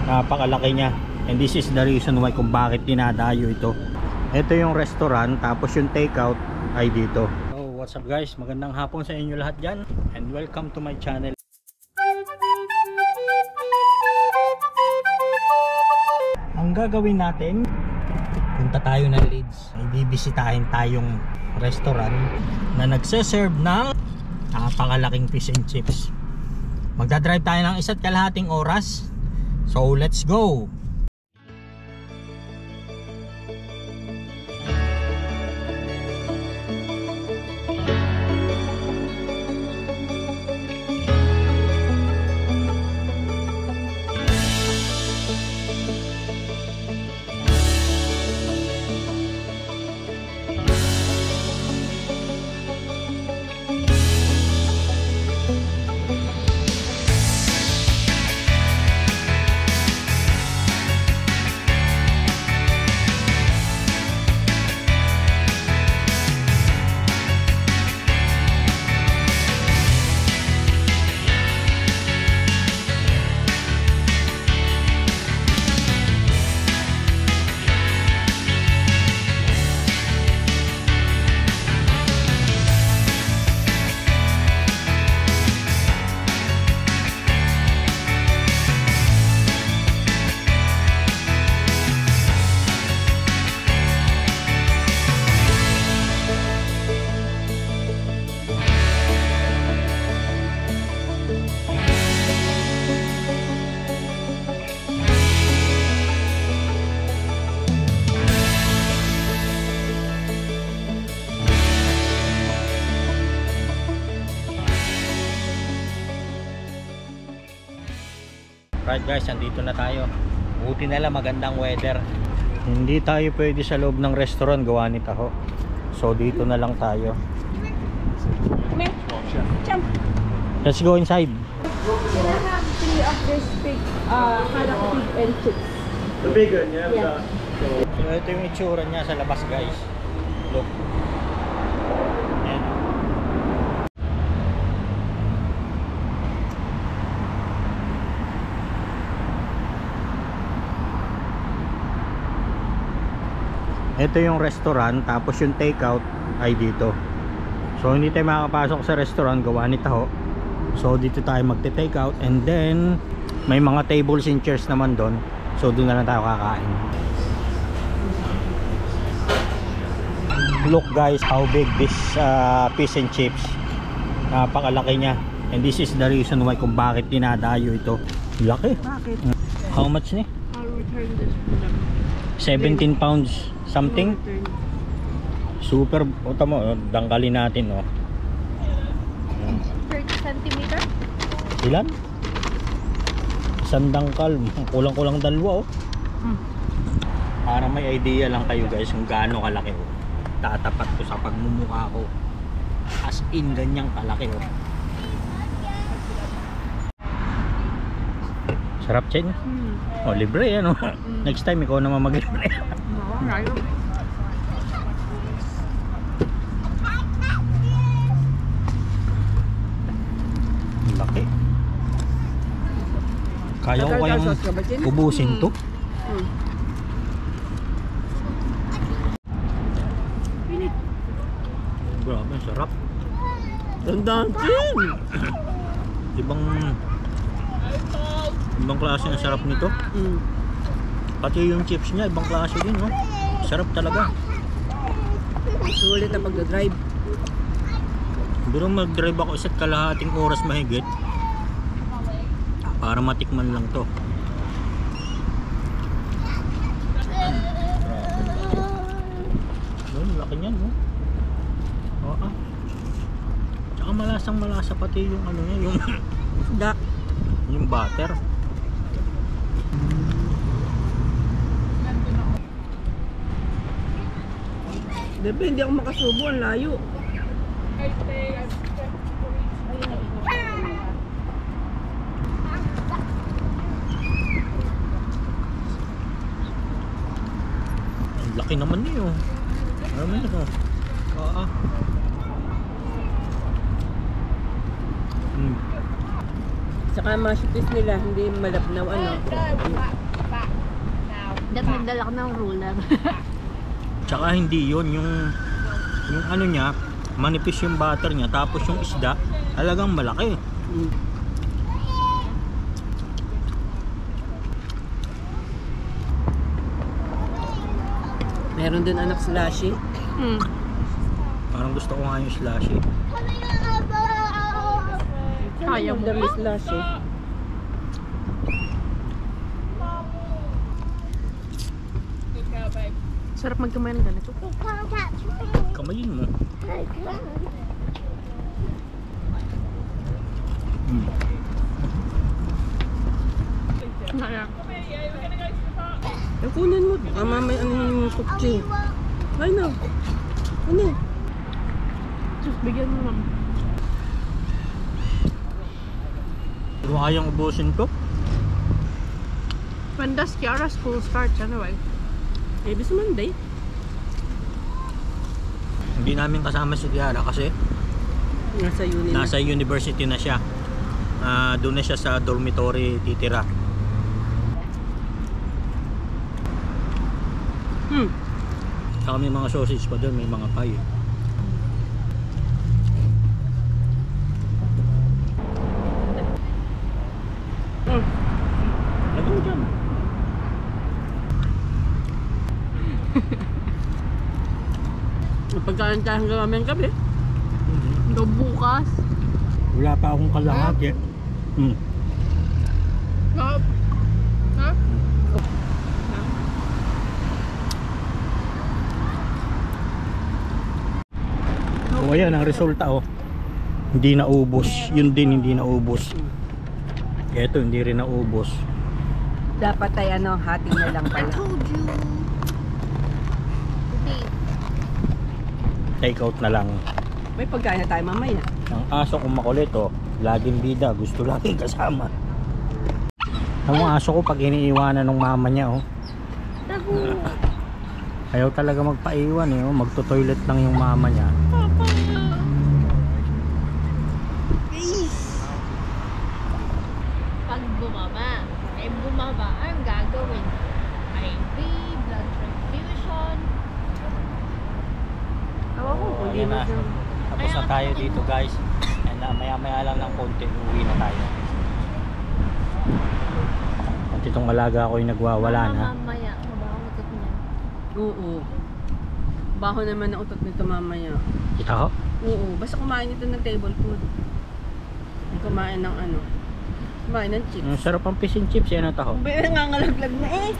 Napakalaki niya. And this is the reason why kung bakit dinadayo ito. Ito yung restaurant, tapos yung takeout ay dito. So what's up guys, magandang hapon sa inyo lahat dyan, and welcome to my channel. Ang gagawin natin, punta tayo ng Leeds. May bibisitahin tayong restaurant na nagse-serve ng napakalaking fish and chips. Magdadrive tayo ng 1.5 oras. So let's go! Right guys, andito na tayo. Buti na lang magandang weather. Hindi tayo pwede sa loob ng restaurant, gawa ni Taho. So dito na lang tayo. Let's go inside. Can I have 3 of this big halak pig and chips? The big one, yeah? Yeah. So ito yung itsura niya sa labas guys. Look. Ayan. Ito yung restaurant, tapos yung takeout ay dito. So hindi tayo makakapasok sa restaurant, gawa ni Taho. So dito tayo magte-takeout, and then may mga tables and chairs naman doon. So doon na lang tayo kakain. Look guys, how big this fish and chips. Napakalaki niya. And this is the reason why kung bakit dinadayo ito. Laki. Bakit? How much ni? I'll return this for them. 17 pounds something. Super. Ito mo, dangkalin natin oh. 30 centimeter? Ilan? Isang dangkal. Kulang-kulang dalawa oh. Para may idea lang kayo guys kung gaano kalaki oh. Tatapat ko sa pagmumukha ko. As in ganyang kalaki oh. Sarap Chen. Oh, libre yan oh. Next time ikaw naman mag-libre. Laki. Kaya ko kayang ubusin to. Grabe, sarap. Tandaan din! Ibang klase ng sarap nito. Pati yung chips niya, ibang klase din, no? Sarap talaga. Sulit na pagdadrive. Siguro mag-drive ako 1.5 oras mahigit para matikman lang to. Grabe. Laki niyan, no? Oo. Tsaka malasang malasa pati yung ano niya, yung isda, yung butter. Depende ako makasubo, ang layo. Ang laki naman niyo. Ano naman ito? Saka mashed fish nila, hindi malabnaw ano. Dapat nagdala ka ng ruler. Tsaka hindi yun, yung ano niya, manipis yung butter niya, tapos yung isda, talagang malaki. Mm. Meron din anak slashy. Hmm. Parang gusto ko nga yung slushy. Kaya mo. Dami slashy. Sarap magkamay ng ganito. Kamayin mo. Kaya. Kunin mo. Mamaya ano yung kutsi. Ay na. Ano? Just bigyan mo lang. Hindi mo kayang ubusin ko. When does Kiara school start anyway? Eh, this Monday. Hindi namin kasama si Kiara kasi Nasa uni na. nasa university na siya. Doon na siya sa dormitory titira. Saka may mga sausage pa doon, may mga pie. Lagyan mo dyan. Pagkaan tayo hanggang mamayang gabi. Do bukas. Wala pa akong kalahati. Stop. Ha? O ayan ang resulta oh. Hindi naubos. Yun din hindi naubos. Ito hindi rin naubos. Dapat ay ano, hati na lang pala. Told you. Take out na lang. May pagkain na tayo mamaya. Ang aso kong makulit oh. Laging bida. Gusto laging kasama. Ang aso ko pag iniiwanan ng mama niya oh. Ayaw talaga magpaiwan eh oh. Magto-toilet lang yung mama niya. Pag bumaba, ang gagawin? IV, blood transfusion. Ako ko, hindi Ayan mo na. siya. Tapos na tayo dito guys. And maya-maya lang ng konti, uwi na tayo. At itong alaga ko yung nagwawala na. Mamaya, mabangutot niya. Oo. Baho naman ang utot nito mamaya. Kita ko? Oo, basta kumain ito ng table food. Kumain ng ano. Kumain ng chips. Ang sarap ang fish and chips yan ito. Nangangalaglag na eh.